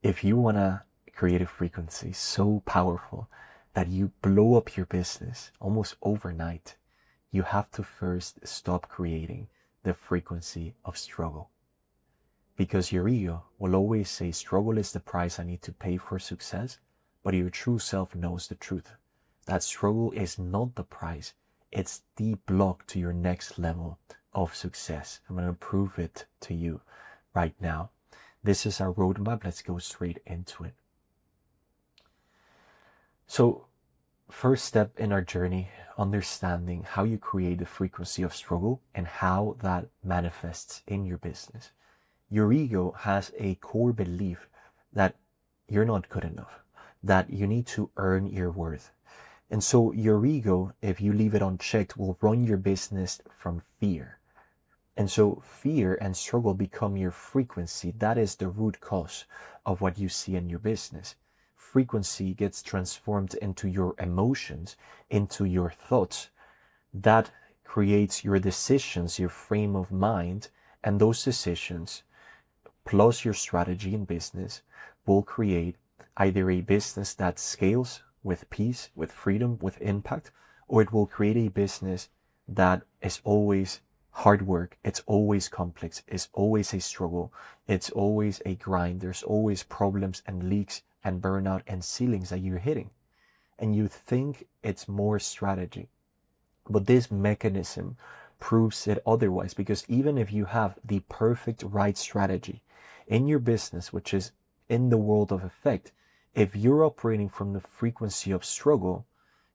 If you want to create a frequency so powerful that you blow up your business almost overnight, you have to first stop creating the frequency of struggle. Because your ego will always say struggle is the price I need to pay for success, but your true self knows the truth. That struggle is not the price, it's the block to your next level of success. I'm going to prove it to you right now. This is our roadmap. Let's go straight into it. So, first step in our journey, understanding how you create the frequency of struggle and how that manifests in your business. Your ego has a core belief that you're not good enough, that you need to earn your worth. And so your ego, if you leave it unchecked, will run your business from fear. And so fear and struggle become your frequency. That is the root cause of what you see in your business. Frequency gets transformed into your emotions, into your thoughts. That creates your decisions, your frame of mind, and those decisions plus your strategy in business will create either a business that scales with peace, with freedom, with impact, or it will create a business that is always hard work, it's always complex, it's always a struggle, it's always a grind, there's always problems and leaks and burnout and ceilings that you're hitting. And you think it's more strategy. But this mechanism proves it otherwise, because even if you have the perfect right strategy in your business, which is in the world of effect, if you're operating from the frequency of struggle,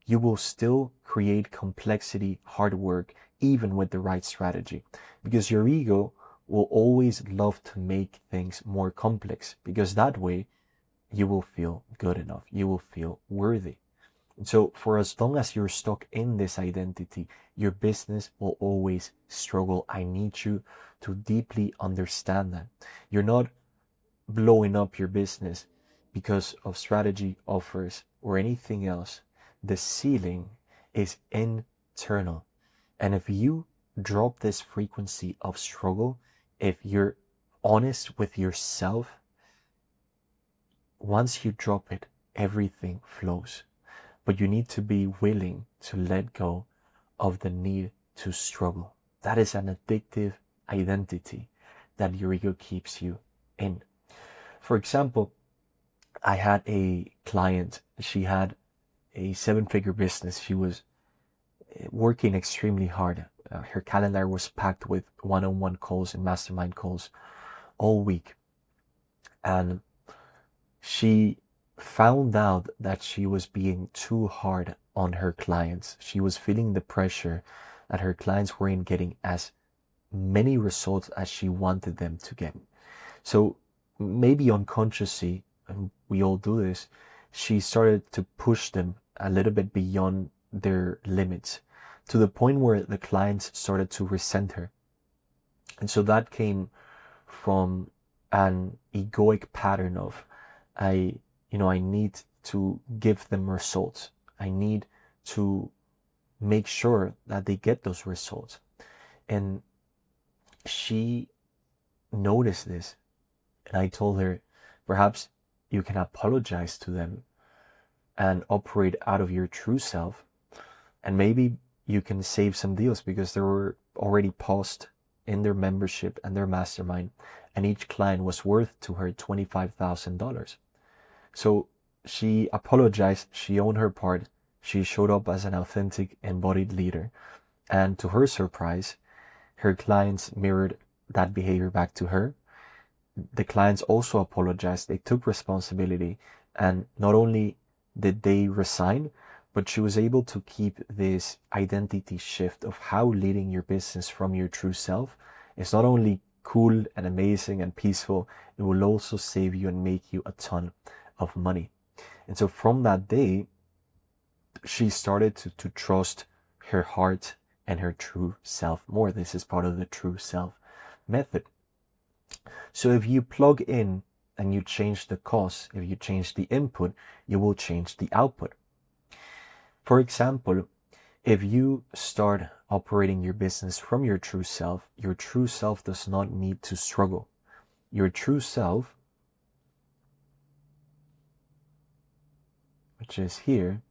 you will still create complexity, hard work, even with the right strategy, because your ego will always love to make things more complex, because that way you will feel good enough, you will feel worthy. And so for as long as you're stuck in this identity, your business will always struggle. I need you to deeply understand that. You're not blowing up your business because of strategy, offers, or anything else. The ceiling is internal. And if you drop this frequency of struggle, if you're honest with yourself, once you drop it, everything flows. But you need to be willing to let go of the need to struggle. That is an addictive identity that your ego keeps you in. For example, I had a client, she had a 7-figure business. She was working extremely hard. Her calendar was packed with one-on-one calls and mastermind calls all week. And she found out that she was being too hard on her clients. She was feeling the pressure that her clients weren't getting as many results as she wanted them to get. So maybe unconsciously, and we all do this, she started to push them a little bit beyond their limits, to the point where the clients started to resent her. And so that came from an egoic pattern of, I need to give them results. I need to make sure that they get those results. And she noticed this. And I told her, perhaps you can apologize to them and operate out of your true self. And maybe you can save some deals, because they were already paused in their membership and their mastermind. And each client was worth to her $25,000. So she apologized, she owned her part, she showed up as an authentic, embodied leader. And to her surprise, her clients mirrored that behavior back to her. The clients also apologized, they took responsibility, and not only did they resign, but she was able to keep this identity shift of how leading your business from your true self is not only cool and amazing and peaceful, it will also save you and make you a ton of money. And so from that day, she started to trust her heart and her true self more. This is part of the true self method. So if you plug in and you change the cost, if you change the input, you will change the output. For example, if you start operating your business from your true self does not need to struggle. Your true self messages here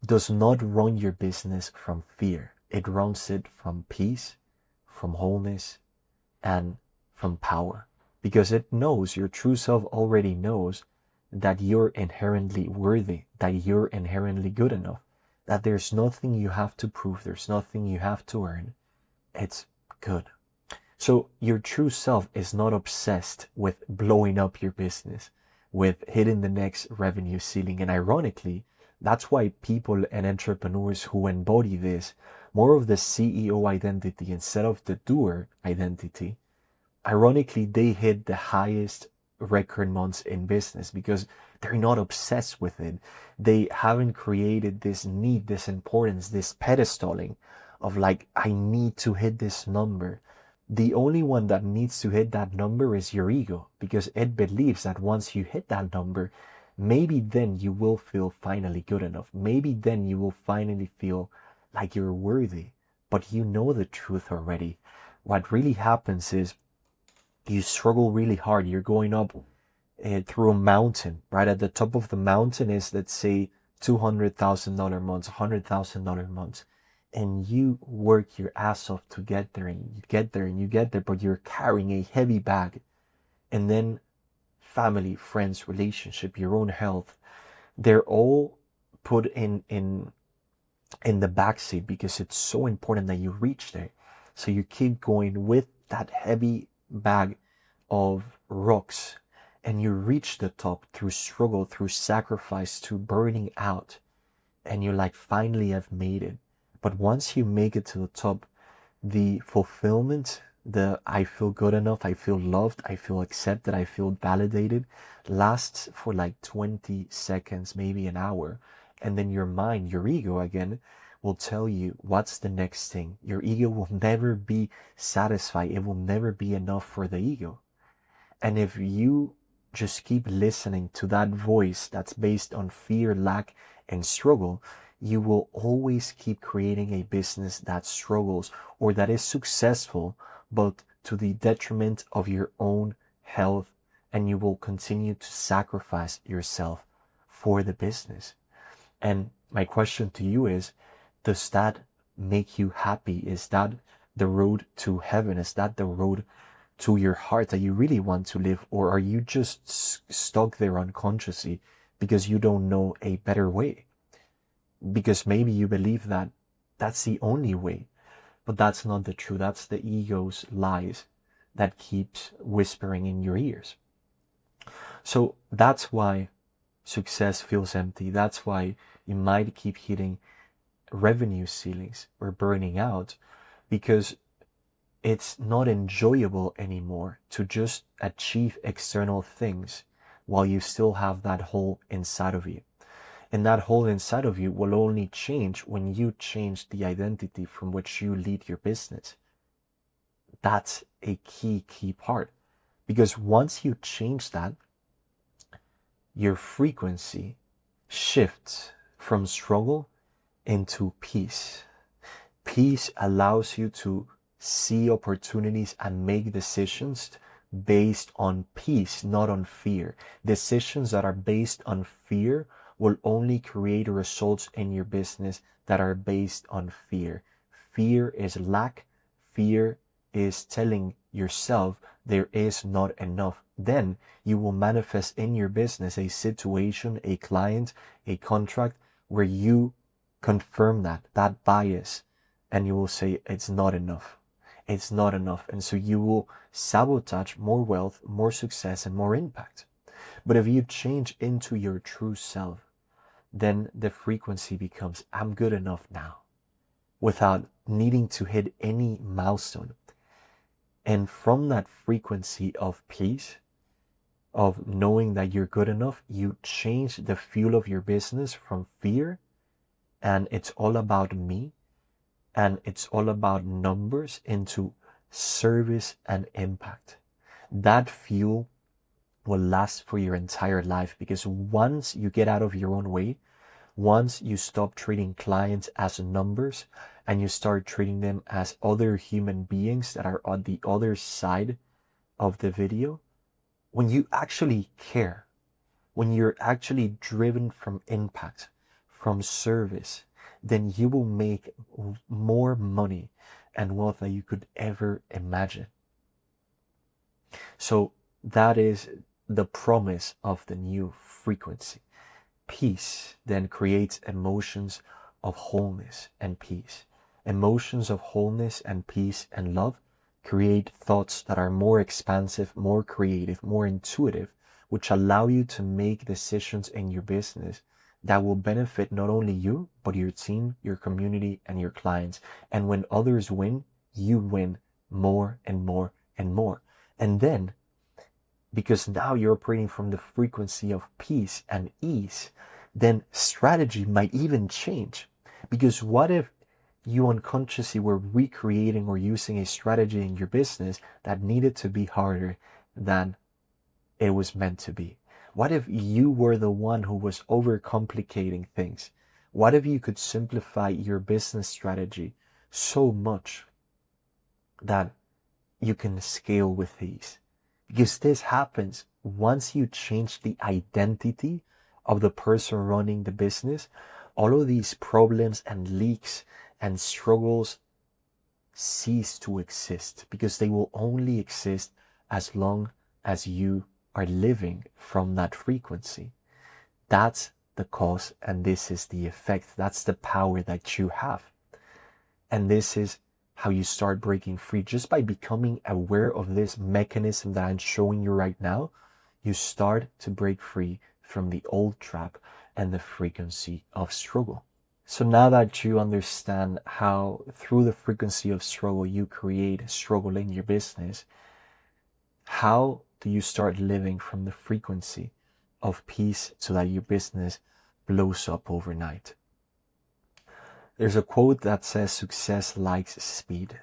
does not run your business from fear. It runs it from peace, from wholeness, and from power. Because it knows, your true self already knows that you're inherently worthy, that you're inherently good enough, that there's nothing you have to prove, there's nothing you have to earn. It's good. So your true self is not obsessed with blowing up your business, with hitting the next revenue ceiling. And ironically, that's why people and entrepreneurs who embody this, more of the CEO identity instead of the doer identity, ironically, they hit the highest record months in business because they're not obsessed with it. They haven't created this need, this importance, this pedestaling of like, I need to hit this number. The only one that needs to hit that number is your ego, because it believes that once you hit that number, maybe then you will feel finally good enough. Maybe then you will finally feel like you're worthy. But you know the truth already. What really happens is you struggle really hard. You're going up through a mountain. Right at the top of the mountain is, let's say, $200,000 months, $100,000 months. And you work your ass off to get there, and you get there and you get there, but you're carrying a heavy bag. And then family, friends, relationship, your own health, they're all put in the backseat because it's so important that you reach there. So you keep going with that heavy bag of rocks, and you reach the top through struggle, through sacrifice, through burning out, and you're like, finally I've made it. But once you make it to the top, the fulfillment, the I feel good enough, I feel loved, I feel accepted, I feel validated, lasts for like 20 seconds, maybe an hour. And then your mind, your ego again, will tell you what's the next thing. Your ego will never be satisfied. It will never be enough for the ego. And if you just keep listening to that voice that's based on fear, lack, and struggle, you will always keep creating a business that struggles or that is successful, but to the detriment of your own health, and you will continue to sacrifice yourself for the business. And my question to you is, does that make you happy? Is that the road to heaven? Is that the road to your heart that you really want to live? Or are you just stuck there unconsciously because you don't know a better way? Because maybe you believe that that's the only way, but that's not the truth. That's the ego's lies that keeps whispering in your ears. So that's why success feels empty. That's why you might keep hitting revenue ceilings or burning out, because it's not enjoyable anymore to just achieve external things while you still have that hole inside of you. And that hole inside of you will only change when you change the identity from which you lead your business. That's a key part. Because once you change that, your frequency shifts from struggle into peace. Peace allows you to see opportunities and make decisions based on peace, not on fear. Decisions that are based on fear will only create results in your business that are based on fear. Fear is lack. Fear is telling yourself there is not enough. Then you will manifest in your business a situation, a client, a contract where you confirm that bias, and you will say it's not enough. It's not enough. And so you will sabotage more wealth, more success, and more impact. But if you change into your true self, then the frequency becomes, I'm good enough now, without needing to hit any milestone. And from that frequency of peace, of knowing that you're good enough, you change the fuel of your business from fear, and it's all about me, and it's all about numbers, into service and impact. That fuel will last for your entire life, because once you get out of your own way, once you stop treating clients as numbers and you start treating them as other human beings that are on the other side of the video, when you actually care, when you're actually driven from impact, from service, then you will make more money and wealth than you could ever imagine. So that is the promise of the new frequency. Peace then creates emotions of wholeness and peace. Emotions of wholeness and peace and love create thoughts that are more expansive, more creative, more intuitive, which allow you to make decisions in your business that will benefit not only you, but your team, your community, and your clients. And when others win, you win more and more and more. And then, because now you're operating from the frequency of peace and ease, then strategy might even change. Because what if you unconsciously were recreating or using a strategy in your business that needed to be harder than it was meant to be? What if you were the one who was overcomplicating things? What if you could simplify your business strategy so much that you can scale with ease? Because this happens once you change the identity of the person running the business. All of these problems and leaks and struggles cease to exist, because they will only exist as long as you are living from that frequency. That's the cause, and this is the effect. That's the power that you have. And this is how you start breaking free. Just by becoming aware of this mechanism that I'm showing you right now, you start to break free from the old trap and the frequency of struggle. So now that you understand how through the frequency of struggle you create struggle in your business, how do you start living from the frequency of peace so that your business blows up overnight? There's a quote that says success likes speed.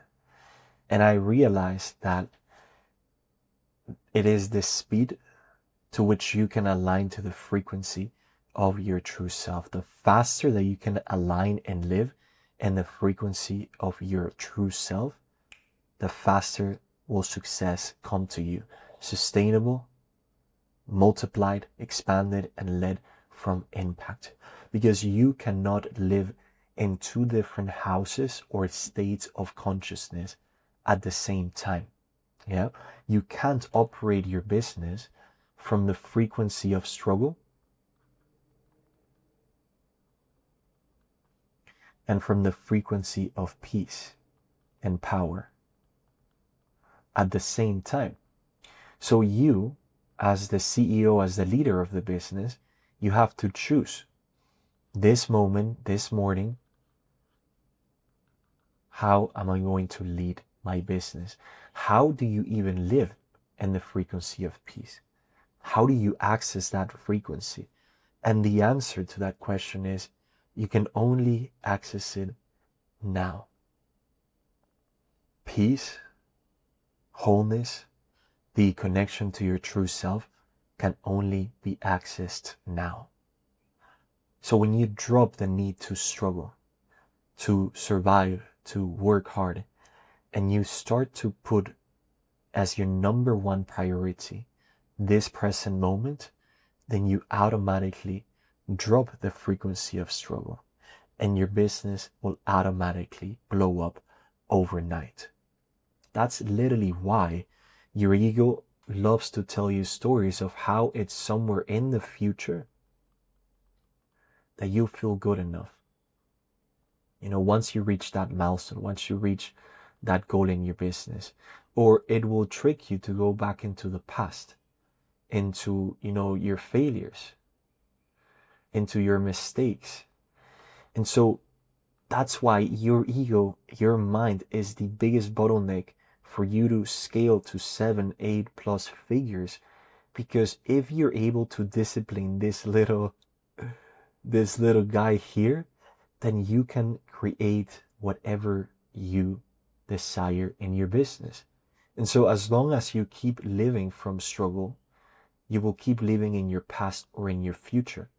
And I realized that it is the speed to which you can align to the frequency of your true self. The faster that you can align and live in the frequency of your true self, the faster will success come to you. Sustainable, multiplied, expanded, and led from impact. Because you cannot live in two different houses or states of consciousness at the same time. Yeah, you can't operate your business from the frequency of struggle and from the frequency of peace and power at the same time. So you, as the CEO, as the leader of the business, you have to choose this moment, this morning, how am I going to lead my business? How do you even live in the frequency of peace? How do you access that frequency? And the answer to that question is, you can only access it now. Peace, wholeness, the connection to your true self can only be accessed now. So when you drop the need to struggle, to survive, to work hard, and you start to put as your number one priority this present moment, then you automatically drop the frequency of struggle and your business will automatically blow up overnight. That's literally why your ego loves to tell you stories of how it's somewhere in the future that you feel good enough. You know, once you reach that milestone, once you reach that goal in your business, or it will trick you to go back into the past, into, you know, your failures, into your mistakes. And so that's why your ego, your mind is the biggest bottleneck for you to scale to 7, 8+ figures. Because if you're able to discipline this little guy here, then you can create whatever you desire in your business. And so as long as you keep living from struggle, you will keep living in your past or in your future,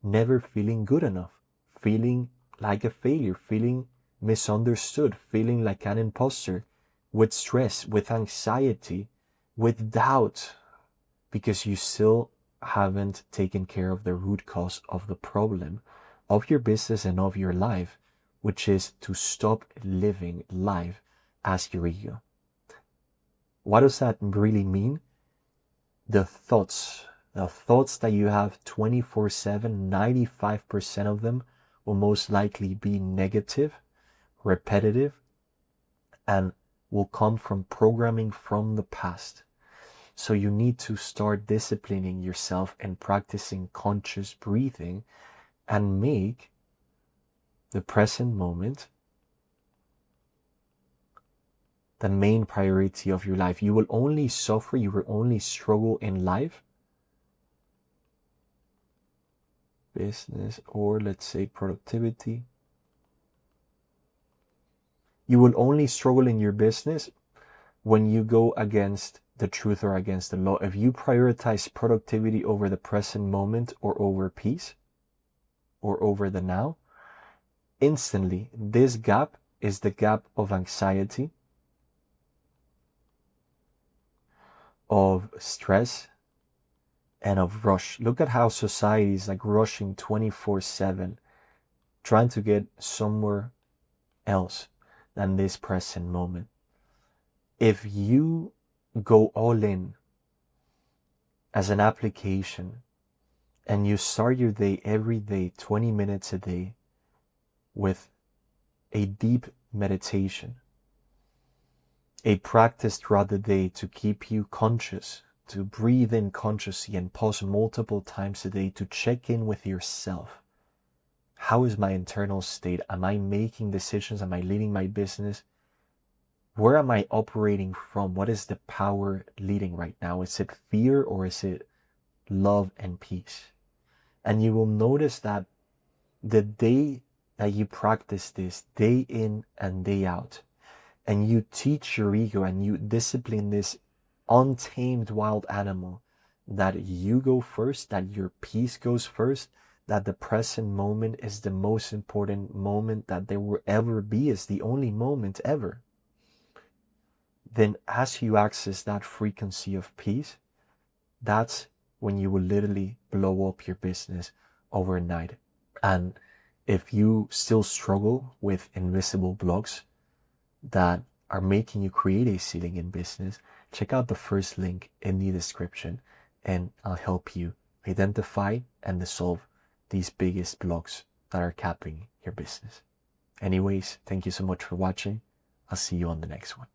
never feeling good enough, feeling like a failure, feeling misunderstood, feeling like an imposter, with stress, with anxiety, with doubt, because you still haven't taken care of the root cause of the problem of your business and of your life, which is to stop living life as your ego. What does that really mean? The thoughts that you have 24/7, 95% of them will most likely be negative, repetitive, and will come from programming from the past. So you need to start disciplining yourself and practicing conscious breathing and make the present moment the main priority of your life. You will only suffer, you will only struggle in life, business, or let's say productivity. You will only struggle in your business when you go against the truth or against the law. If you prioritize productivity over the present moment or over peace or over the now, instantly this gap is the gap of anxiety, of stress, and of rush. Look at how society is like rushing 24/7, trying to get somewhere else than this present moment. If you go all in as an application and you start your day every day, 20 minutes a day, with a deep meditation, a practice throughout the day to keep you conscious, to breathe in consciously and pause multiple times a day to check in with yourself. How is my internal state? Am I making decisions? Am I leading my business? Where am I operating from? What is the power leading right now? Is it fear or is it love and peace? And you will notice that the day that you practice this day in and day out, and you teach your ego and you discipline this untamed wild animal that you go first, that your peace goes first, that the present moment is the most important moment that there will ever be, is the only moment ever, then as you access that frequency of peace, that's when you will literally blow up your business overnight. And if you still struggle with invisible blocks that are making you create a ceiling in business, check out the first link in the description and I'll help you identify and dissolve these biggest blocks that are capping your business. Anyways, thank you so much for watching. I'll see you on the next one.